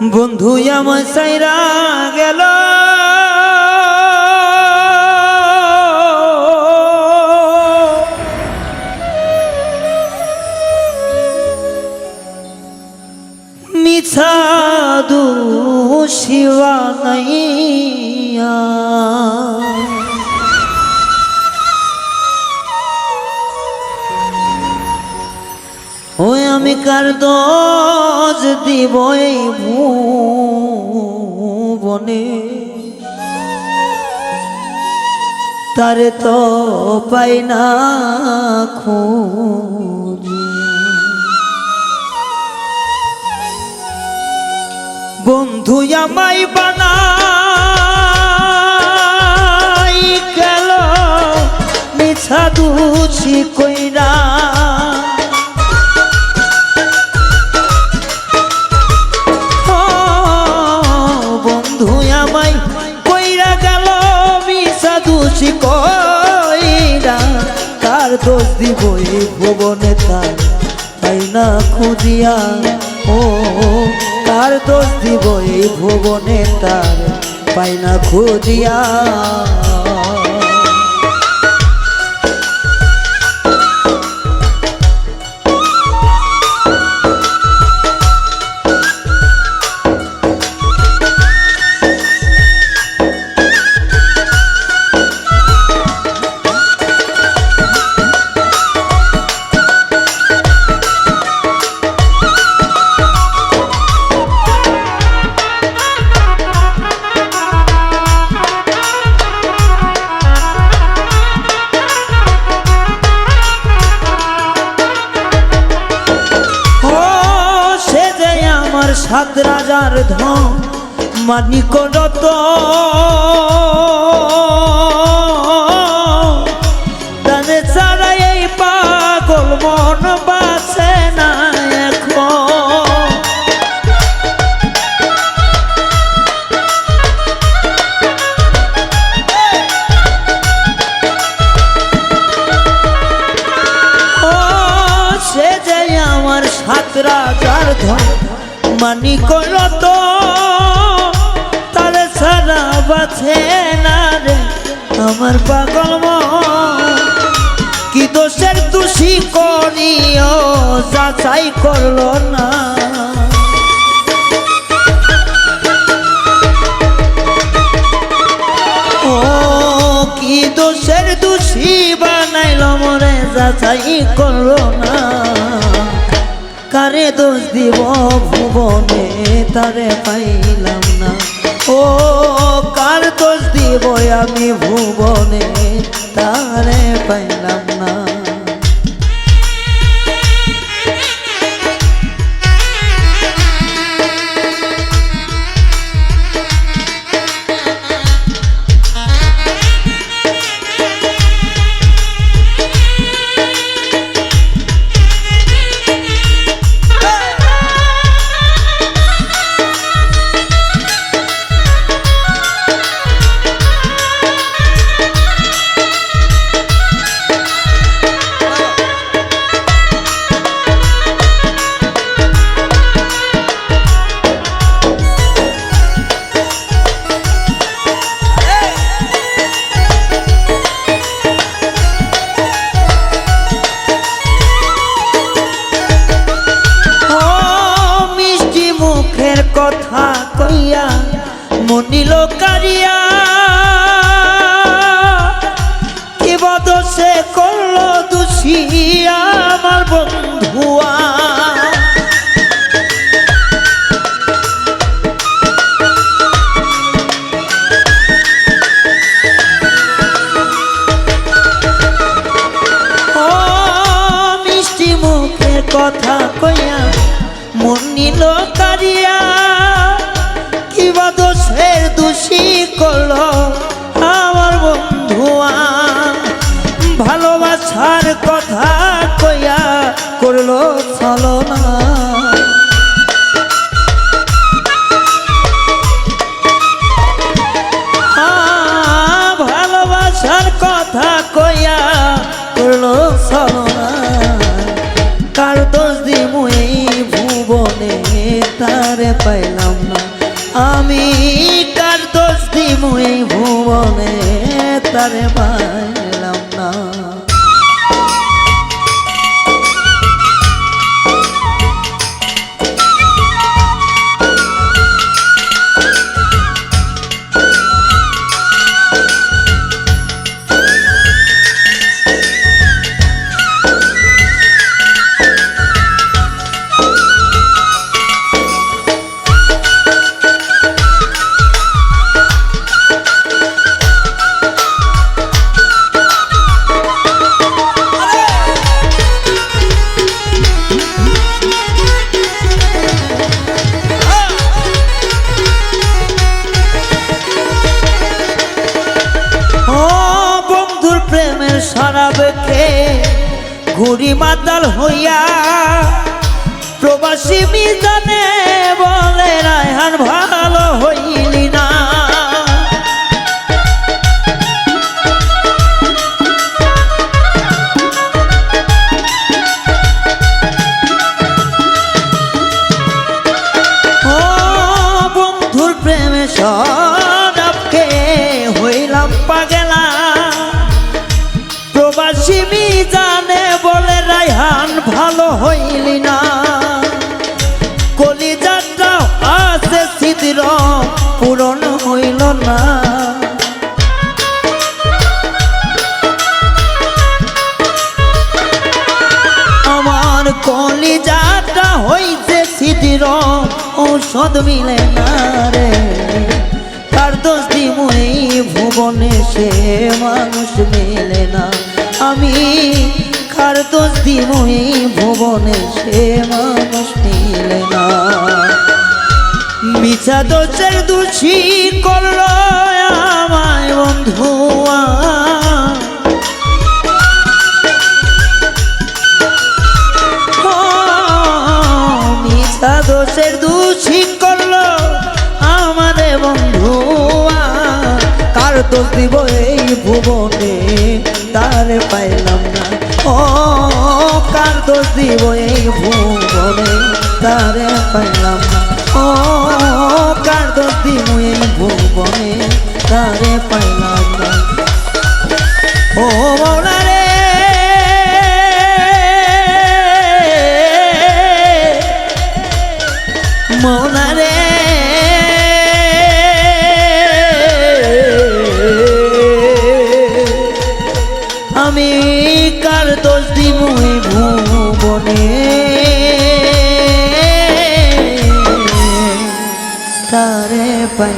বন্ধু আমায় সাইরা গেল মিছা দোষিবা নাইয়া ওই আমি কার দোষ দিব এই ভুবনে তারে তো পাই না খুঁজি বন্ধু আমায় বানাই গেল মিছা দোষী কইরা তার দোষ দিব এই ভুবনে তার তাই না খুঁজিয়া ও তার দোষ দিব এই ভুবনে তার পাই না খুঁজিয়া সাত রাজার ধন মানিক রত তারে ছাড়া এই পাগল মন বাঁচে না এখন সে যে আমার সাত রাজার ধন মানিক রত তারে ছাড়া বাঁচে না রে আমার পাগল মন কি দোষের দোষী করিও যাচাই করলো না ও কি দোষের দোষী বানাইল মরে যাচাই করলো না কারে দোষ দিব ভুবনে তারে পাইলাম না ও কার দোষ দিব আমি ভুবনে তারে পাইলাম না কথা কইয়া মনিল কারিয়া কি বদসে করলো দোষী আমার বন্ধুয়া ও মিষ্টি মুখের কথা কইয়া মনিল কারিয়া কিবা দোষের দোষী করলো আমার বন্ধুয়া ভালোবাসার কথা কইয়া করলো ছলনা ভালোবাসার কথা কইয়া করলো ছলনা কার দোষ দিমু এই ভুবনে তারে পাইলাম না আমি কার দোষ দিব এই ভুবনে তারে পাইলাম না। প্রেমের শরাবে খেয়ে ঘুরি মাতাল হইয়া প্রবাসী মিজানে বলে রায়হান ভালো হইলি না। ও বন্ধুর প্রেমে শরাব খেয়ে হইলাম পাগলা প্রবাসী মিজানে বলে রায়হান ভালো হইলি না। কলিজাটা আছে ছিদ্র পূরণ হইল না। আমার কলিজাটা হইছে ছিদ্র ঔষধ মিলে না রে। কার দোষ দিব এই ভুবনে সে মানুষ মিলে না। আমি কার দোষ দিব এই ভুবনে সে মানুষ মিলে না। মিছা দোষের দোষী করল আমায় বন্ধুয়া মিছা দোষের দোষী করল আমারে বন্ধুয়া। কার দোষ দিব এই ভুবনে তারে পাইলাম না। ও কার দোষ দিব এই ভুবনে তারে পাইলাম না। ও কার দোষ দিব এই ভুবনে তারে পাইলাম না। ও মৌলা রে মৌলা রে আমি কার দোষ দিব এই ভুবনে তারে পাই।